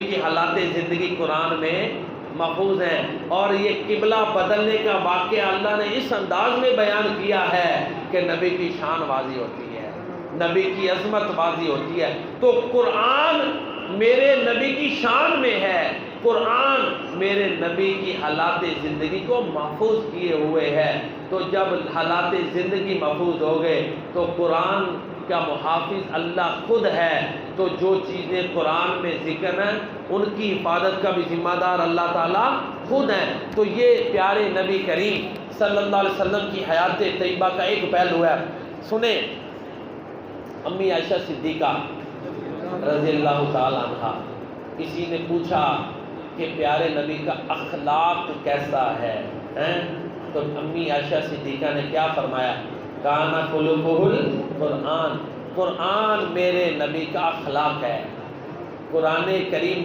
کی حالات زندگی قرآن میں محفوظ ہیں، اور یہ قبلہ بدلنے کا واقعہ اللہ نے اس انداز میں بیان کیا ہے کہ نبی کی شان واضح ہوتی ہے، نبی کی عظمت واضح ہوتی ہے۔ تو قرآن میرے نبی کی شان میں ہے، قرآن میرے نبی کی حالات زندگی کو محفوظ کیے ہوئے ہے۔ تو جب حالات زندگی محفوظ ہو گئے تو قرآن کا محافظ اللہ خود ہے، تو جو چیزیں قرآن میں ذکر ہیں ان کی حفاظت کا بھی ذمہ دار اللہ تعالیٰ خود ہیں۔ تو یہ پیارے نبی کریم صلی اللہ علیہ وسلم کی حیات طیبہ کا ایک پہلو ہے۔ سنیں، امی عائشہ صدیقہ رضی اللہ تعالیٰ عنہ، کسی نے پوچھا کہ پیارے نبی کا اخلاق کیسا ہے، تو امی عائشہ صدیقہ نے کیا فرمایا؟ کانا خلقہ القرآن، قرآن میرے نبی کا اخلاق ہے۔ قرآن کریم